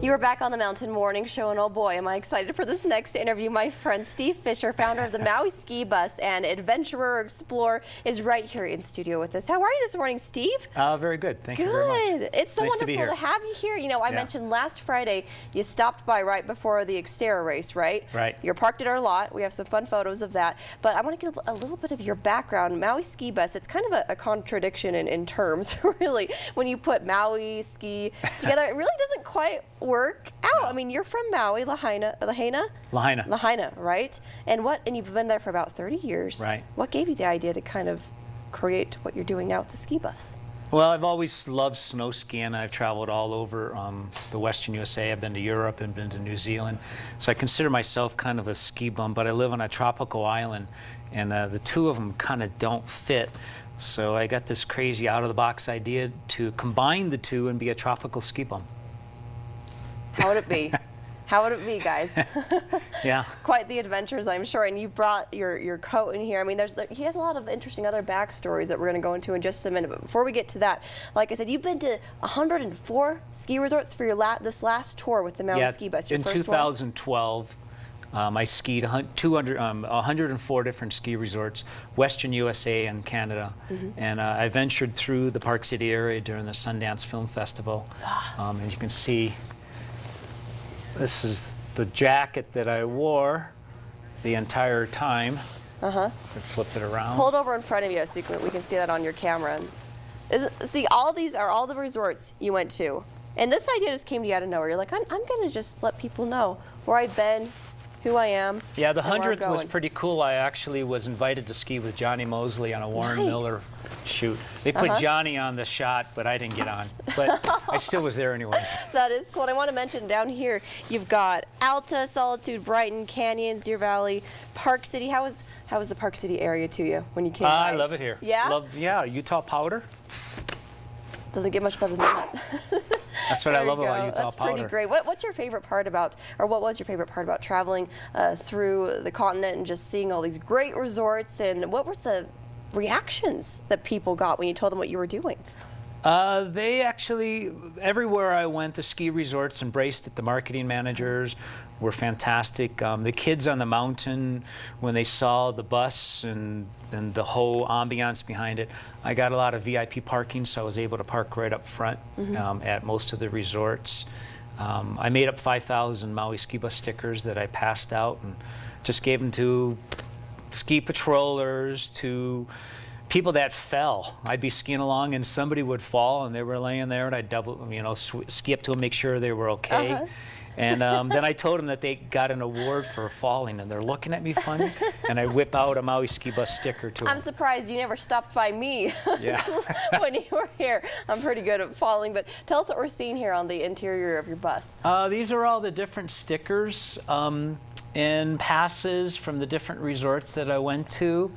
You are back on the Mountain Morning Show, and oh boy, am I excited for this next interview. My friend Steve Fisher, founder of the Maui Ski Bus and Adventurer Explorer, is right here in studio with us. How are you this morning, Steve? Very good. Thank you very much. Good. It's so nice wonderful to have you here. You know, I mentioned last Friday you stopped by right before the Xterra race, right? Right. You're parked at our lot. We have some fun photos of that. But I want to get a little bit of your background. Maui Ski Bus, it's kind of a contradiction in terms, really. When you put Maui, ski together, it really doesn't quite work out. I mean, you're from Maui, Lahaina, right? And you've been there for about 30 years. Right. What gave you the idea to kind of create what you're doing now with the ski bus? Well, I've always loved snow skiing. I've traveled all over the Western USA. I've been to Europe and been to New Zealand. So I consider myself kind of a ski bum, but I live on a tropical island, and the two of them kind of don't fit. So I got this crazy out-of-the-box idea to combine the two and be a tropical ski bum. How would it be? How would it be, guys? Yeah. Quite the adventures, I'm sure. And you brought your coat in here. I mean, he has a lot of interesting other backstories that we're going to go into in just a minute. But before we get to that, like I said, you've been to 104 ski resorts for your this last tour with the Maui Ski Bus. Your in first 2012. I skied 104 different ski resorts, Western USA and Canada. And I ventured through the Park City area during the Sundance Film Festival. As you can see, this is the jacket that I wore the entire time. Flip it around. Hold over in front of you so we can see that on your camera. See, all these are all the resorts you went to. And this idea just came to you out of nowhere. You're like, I'm going to just let people know where I've been, who I am. Yeah, the 100th was pretty cool. I actually was invited to ski with Johnny Mosley on a Warren Miller shoot. They put Johnny on the shot, but I didn't get on. But I still was there anyways. That is cool. And I want to mention down here, you've got Alta, Solitude, Brighton, Canyons, Deer Valley, Park City. How was the Park City area to you when you came by? I love it here. Yeah? Yeah, Utah powder. Doesn't get much better than that. That's what I love about Utah powder. That's pretty great. What's your favorite part about, or what was your favorite part about traveling through the continent and just seeing all these great resorts? And what were the reactions that people got when you told them what you were doing? They actually, everywhere I went, the ski resorts embraced it. The marketing managers were fantastic. The kids on the mountain, when they saw the bus and the whole ambiance behind it, I got a lot of VIP parking, so I was able to park right up front at most of the resorts. I made up 5,000 MauiSkiBus stickers that I passed out and just gave them to ski patrollers, to people that fell. I'd be skiing along and somebody would fall and they were laying there, and I'd ski up to them, make sure they were okay. And then I told them that they got an award for falling, and they're looking at me funny, and I whip out a MauiSkiBus sticker to them. I'm surprised you never stopped by me Yeah. when you were here. I'm pretty good at falling, but tell us what we're seeing here on the interior of your bus. These are all the different stickers and passes from the different resorts that I went to.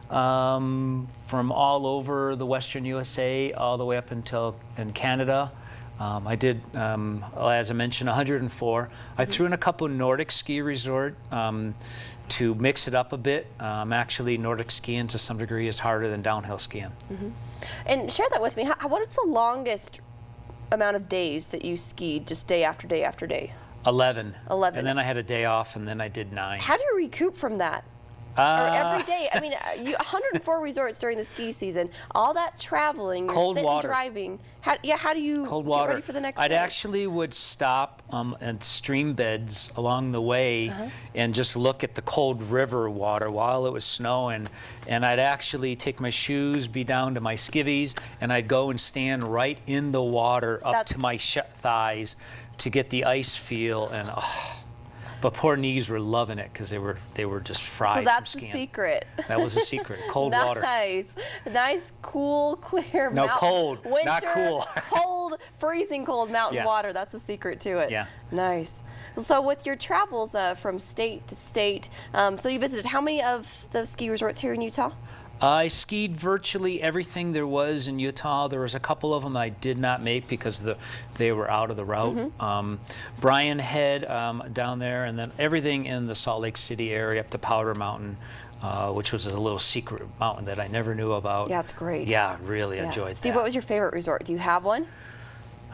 From all over the Western USA, all the way up until in Canada. I did, as I mentioned, 104. I threw in a couple Nordic ski resort to mix it up a bit. Actually, Nordic skiing to some degree is harder than downhill skiing. And share that with me. What's the longest amount of days that you skied just day after day after day? 11. 11. And then I had a day off, and then I did 9. How do you recoup from that? Or every day, I mean, 104 resorts during the ski season, all that traveling, cold you're water. Driving. How do you cold get water. ready for the next I'd day? actually would stop at stream beds along the way and just look at the cold river water while it was snowing. And I'd actually take my shoes, be down to my skivvies, and I'd go and stand right in the water up to my thighs to get the ice feel. And but poor knees were loving it because they were just fried. So that's from the skiing. secret. That was the secret. Cold water. Nice, cool, clear. No, mountain, cold, winter, not cool. Cold, freezing cold mountain water. That's the secret to it. Yeah. Nice. So with your travels from state to state, so you visited how many of the ski resorts here in Utah? I skied virtually everything there was in Utah. There was a couple of them I did not make because they were out of the route. Brian Head down there, and then everything in the Salt Lake City area up to Powder Mountain, which was a little secret mountain that I never knew about. Yeah, it's great. Yeah, really enjoyed that. Steve, what was your favorite resort? Do you have one?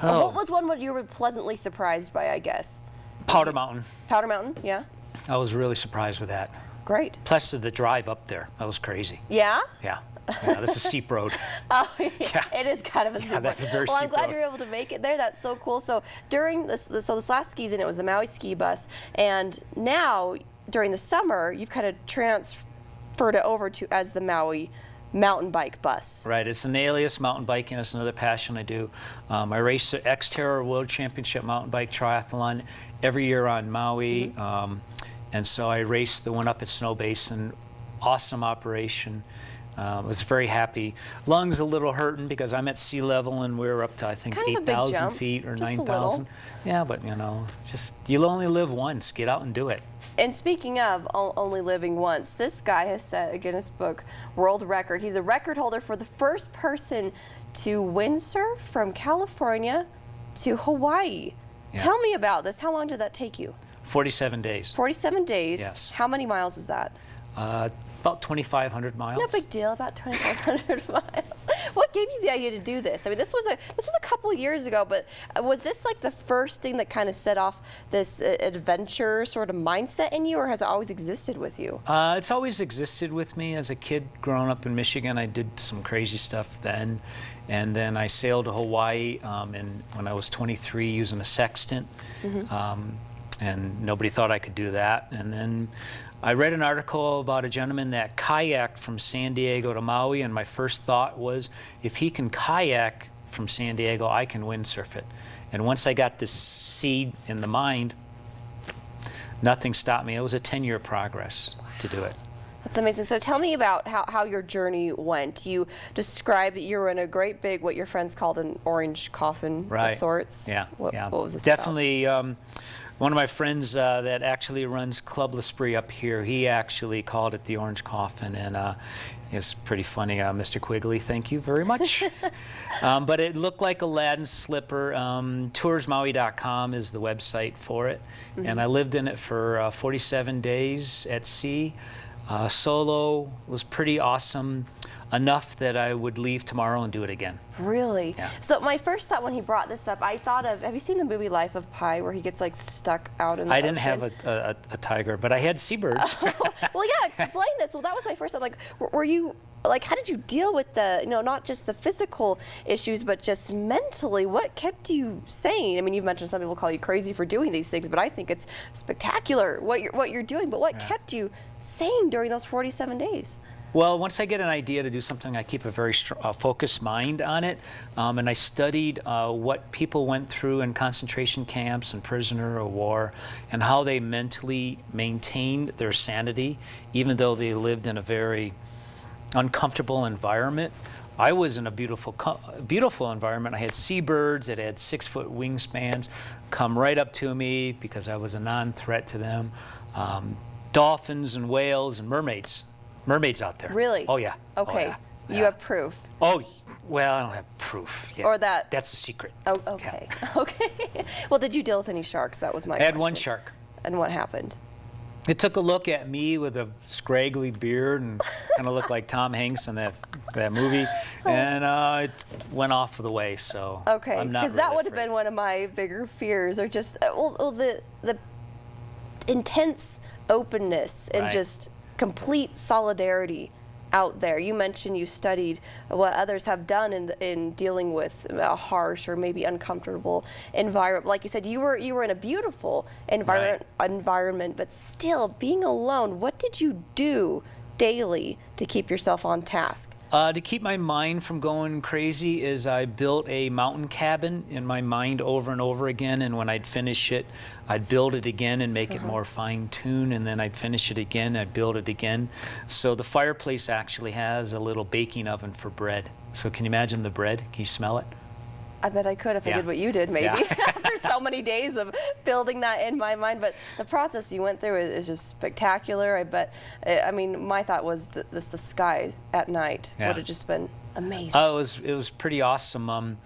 Oh. What was one what you were pleasantly surprised by, I guess? Powder Mountain. Powder Mountain, yeah. I was really surprised with that. Great. Plus the drive up there, that was crazy. Yeah? Yeah. Yeah, this is a steep road. Oh, yeah. It is kind of a steep road. That's a very well, I'm steep glad road. you were able to make it there. That's so cool. So during this last ski season, it was the Maui Ski Bus, and now during the summer, you've kind of transferred it over to as the Maui mountain bike bus. Right, it's an alias, mountain biking. It's another passion I do. I race the Xterra World Championship mountain bike triathlon every year on Maui, and so I raced the one up at Snow Basin. Awesome operation. I was very happy. Lungs a little hurting because I'm at sea level and we're up to, I think, Kind of a big 8,000 jump, feet or just a 9,000. little. Yeah, but you know, just you'll only live once. Get out and do it. And speaking of only living once, this guy has set a Guinness Book World Record. He's a record holder for the first person to windsurf from California to Hawaii. Yeah. Tell me about this. How long did that take you? 47 days. 47 days. Yes. How many miles is that? About 2,500 miles. No big deal, about 2,500 miles. What gave you the idea to do this? I mean, this was a couple years ago, but was this like the first thing that kind of set off this adventure sort of mindset in you, or has it always existed with you? It's always existed with me. As a kid growing up in Michigan, I did some crazy stuff then. And then I sailed to Hawaii when I was 23 using a sextant. And nobody thought I could do that. And then I read an article about a gentleman that kayaked from San Diego to Maui, and my first thought was, if he can kayak from San Diego, I can windsurf it. And once I got this seed in the mind, nothing stopped me. It was a 10-year progress to do it. That's amazing. So tell me about how your journey went. You described that you were in a great big, what your friends called an orange coffin of sorts. Yeah, What yeah. was this Definitely. One of my friends that actually runs Club L'Esprit up here, he actually called it the Orange Coffin, and it's pretty funny. Mr. Quigley, thank you very much. But it looked like Aladdin's slipper. Toursmaui.com is the website for it, and I lived in it for 47 days at sea. Solo was pretty awesome, enough that I would leave tomorrow and do it again. Really? Yeah. So my first thought when he brought this up, I thought of, have you seen the movie Life of Pi where he gets like stuck out in the ocean? I didn't have a tiger, but I had seabirds. Well, yeah, explain this. Well, that was my first thought. Like, were you, like, how did you deal with the, not just the physical issues, but just mentally? What kept you sane? I mean, you've mentioned some people call you crazy for doing these things, but I think it's spectacular what you're doing. But what kept you sane during those 47 days? Well, once I get an idea to do something, I keep a very focused mind on it. And I studied what people went through in concentration camps and prisoner of war, and how they mentally maintained their sanity, even though they lived in a very uncomfortable environment. I was in a beautiful environment. I had seabirds that had 6-foot wingspans come right up to me because I was a non-threat to them. Dolphins and whales and mermaids out there. Really? Oh, yeah. Okay. Oh, yeah. You have proof. Oh, well, I don't have proof. Yeah. Or that. That's a secret. Oh, okay. Okay. Well, did you deal with any sharks? That was my question. I had one shark. And what happened? It took a look at me with a scraggly beard and kind of looked like Tom Hanks in that movie, and it went off of the way. So okay, I'm not because really that would have afraid. been one of my bigger fears, or just the intense openness and Right. just complete solidarity out there. You mentioned you studied what others have done in dealing with a harsh or maybe uncomfortable environment. Like you said, you were in a beautiful environment, but still being alone. What did you do daily to keep yourself on task? To keep my mind from going crazy is I built a mountain cabin in my mind over and over again, and when I'd finish it, I'd build it again and make it more fine-tuned, and then I'd finish it again, I'd build it again. So the fireplace actually has a little baking oven for bread. So can you imagine the bread? Can you smell it? I bet I could if I Yeah. did what you did, maybe, Yeah. after so many days of building that in my mind. But the process you went through is just spectacular. I bet, I mean, my thought was the skies at night Yeah. would have just been amazing. It was pretty awesome.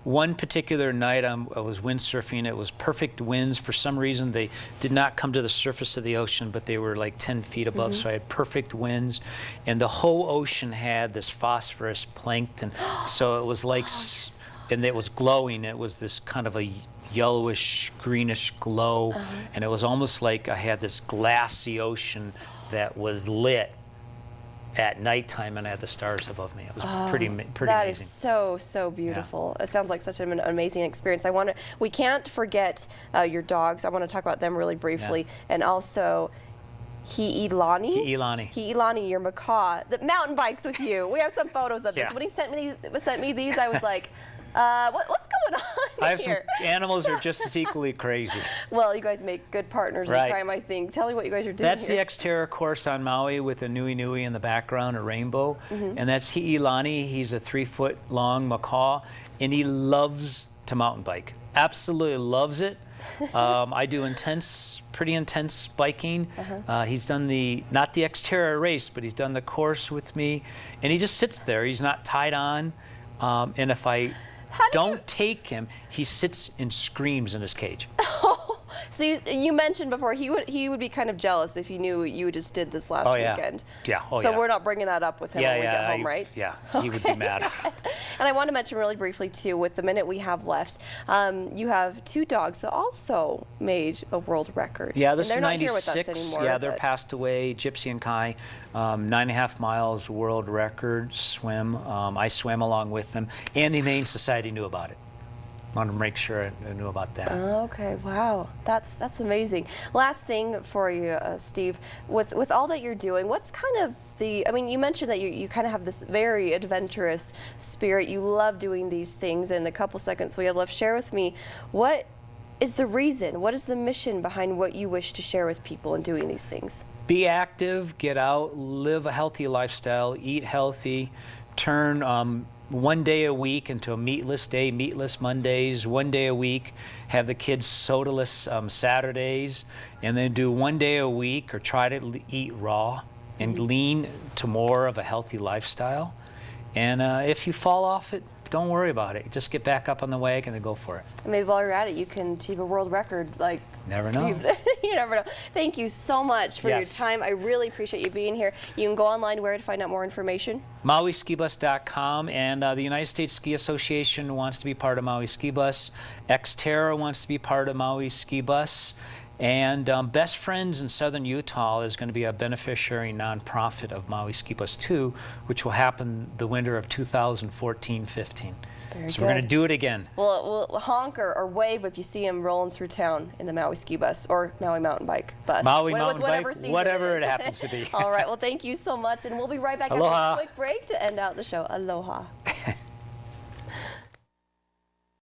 One particular night I was windsurfing. It was perfect winds. For some reason, they did not come to the surface of the ocean, but they were like 10 feet above, so I had perfect winds. And the whole ocean had this phosphorus plankton. So it was like and it was glowing. It was this kind of a yellowish, greenish glow, and it was almost like I had this glassy ocean that was lit at nighttime, and I had the stars above me. It was pretty That amazing. is so beautiful. It sounds like such an amazing experience. We can't forget your dogs. I want to talk about them really briefly, and also Hi'ilani, your macaw that mountain bikes with you. We have some photos of this. When he sent me these, I was like, what's going on I have here? some animals that are just as equally crazy. Well, you guys make good partners in crime, I think. Tell me what you guys are doing That's here. the Xterra course on Maui with a nui nui in the background, a rainbow. And that's Hi'ilani. He's a 3-foot-long macaw, and he loves to mountain bike. Absolutely loves it. I do pretty intense biking. He's done not the Xterra race, but he's done the course with me, and he just sits there. He's not tied on, and if I don't take him, he sits and screams in his cage. So you mentioned before he would be kind of jealous if he knew you just did this last weekend. So we're not bringing that up with him when we get home, right? Yeah, he would be mad. And I want to mention really briefly too, with the minute we have left, you have 2 dogs that also made a world record. Yeah, this is they're 96. Not here with us anymore, yeah, they're passed away. Gypsy and Kai, 9.5 miles world record swim. I swam along with them, and the Humane Society knew about it. Wanted to make sure I knew about that. Okay, wow, that's amazing. Last thing for you, Steve, with all that you're doing, what's kind of I mean, you mentioned that you kind of have this very adventurous spirit. You love doing these things. In the couple seconds we have left, share with me, what is the reason? What is the mission behind what you wish to share with people in doing these things? Be active, get out, live a healthy lifestyle, eat healthy, turn one day a week into a meatless day, meatless Mondays, one day a week, have the kids sodaless Saturdays, and then do one day a week or try to eat raw and lean to more of a healthy lifestyle. And if you fall off it, don't worry about it. Just get back up on the wagon and go for it. And maybe while you're at it, you can achieve a world record like Never know. You never know. Thank you so much for your time. I really appreciate you being here. You can go online where to find out more information? MauiSkiBus.com, and the United States Ski Association wants to be part of MauiSkiBus. Xterra wants to be part of MauiSkiBus. And Best Friends in Southern Utah is going to be a beneficiary nonprofit of MauiSkiBus 2, which will happen the winter of 2014-15. So we're going to do it again. We'll honk or wave if you see him rolling through town in the MauiSkiBus or Maui mountain bike bus. Maui mountain whatever bike, whatever it happens to be. All right, well, thank you so much, and we'll be right back after a quick break to end out the show. Aloha.